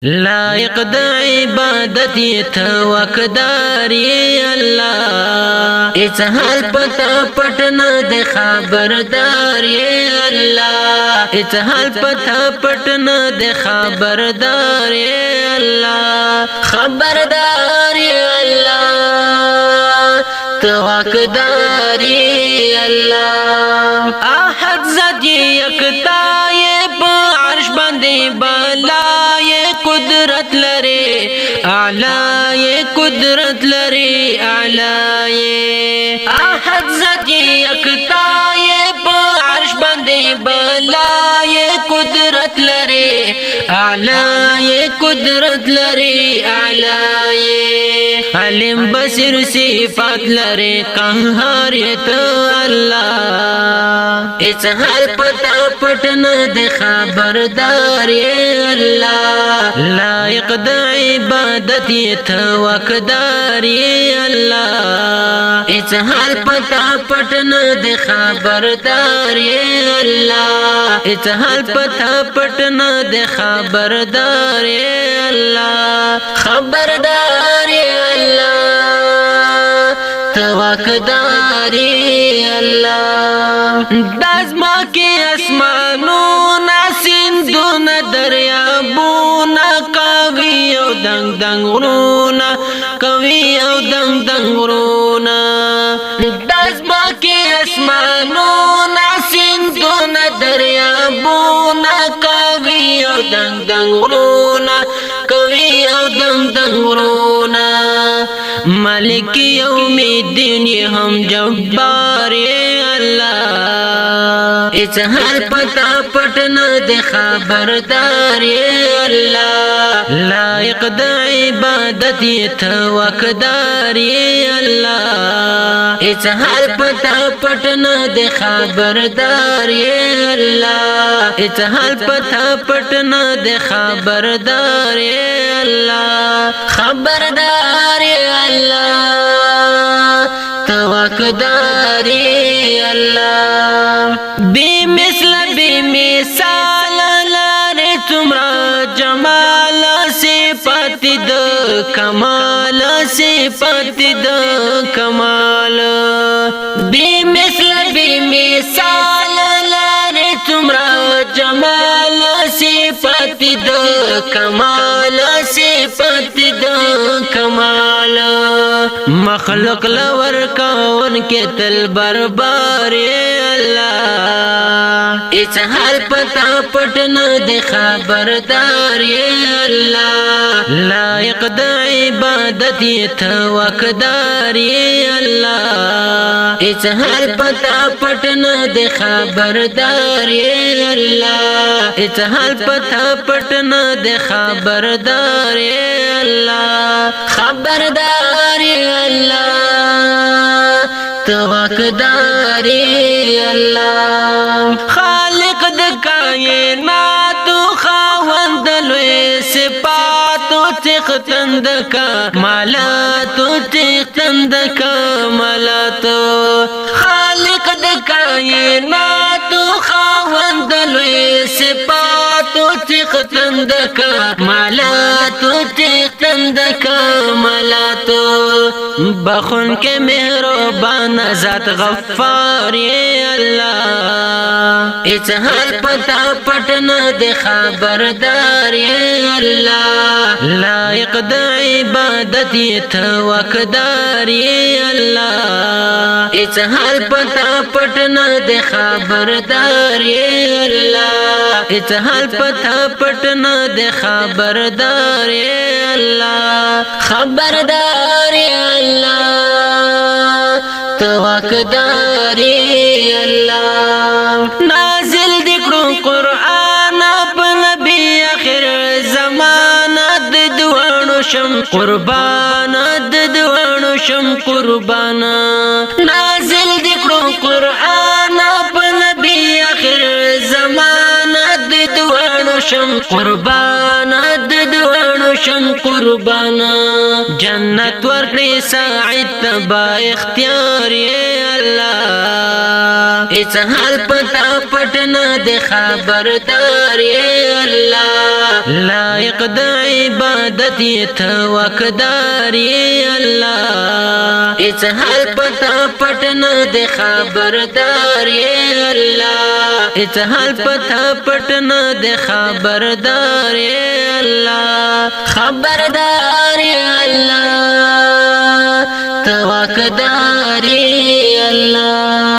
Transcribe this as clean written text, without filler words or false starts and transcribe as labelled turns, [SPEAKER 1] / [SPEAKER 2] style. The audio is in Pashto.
[SPEAKER 1] لائق د عبادت ته وقدار الله اڅ حال پتا پټنا د خبردار الله اڅ حال پتا پټنا د خبردار الله خبردار الله ته وقدار الله احد ذات یکتا په عرش باندې بالای قدرت لري اعلی قدرت لري اعلی احد ذات یکتا په عرش باندې بالای قدرت لري اعلی قدرت لري اعلی علم بصیر صفات لري قهار ته الله اڅ حال پتا پټنا د خبردار الله لائق د عبادت ته وقدار الله اڅ حال پتا پټنا د خبردار الله اڅ حال پتا پټنا د خبردار الله خبردار الله توقدار الله دازما کې اسمانونه سیندونه دریابونه کوي او دنګ دنګ غرونه کوي او دنګ دنګ غرونه دازما کې اسمانونه سیندونه دریابونه کوي او دنګ دنګ غرونه کوي او دنګ دنګ غرونه مالک یوم الدین هم جبار الله اڅ حال پتا پټنا د خبردار الله لائق د عبادت ته وقدار الله اڅ حال پتا پټنا د خبردار الله اڅ حال پتا پټنا د خبردار الله خبردار الله توقدار الله بی مثل بی مثال لاره تمرا جمال صفات د کمال صفات د کمال بی مثل بی مثال لاره تمرا جمال صفات د کمال صفات د کمال مخلوق لور کون کې تل بربار الله اڅ حال پتا پټنا د خبردار الله لائق د عبادت ته وقدار الله اڅ حال پتا پټنا د خبردار الله اڅ حال پتا پټنا د خبردار الله خبردار الله توقدار الله خالق د کائنات خاوند لوی صفات تختند کمالات تختند کمالات خالق د کائنات خاوند لوی صفات تختند کمالات تختند کمالات بخون کے مہربان ذات غفار اللہ اڅ حال پتا پټنا د خبردار اللہ لائق د عبادت ته وقدار اللہ اڅ حال پتا پټنا د خبردار اللہ اڅ حال پتا پټنا د خبردار اللہ خبردار الله توقدار الله نازل دکړو قران په نبی اخر زمانہ د دوانو شم قربان د دوانو شم قربان نازل دکړو قران په نبی اخر زمانہ د دوانو شم قربان د دوانو شم قربانا جنت ورکړي سعید تبا اختیار یې الله هیڅ حال پتا پټنا د خبردار یې الله لایق د عبادت ته وقدار یې الله هیڅ حال پتا پټنا د خبردار یې الله هیڅ حال پتا پټنا د خبردار یې الله خبردار یې الله تو وقدار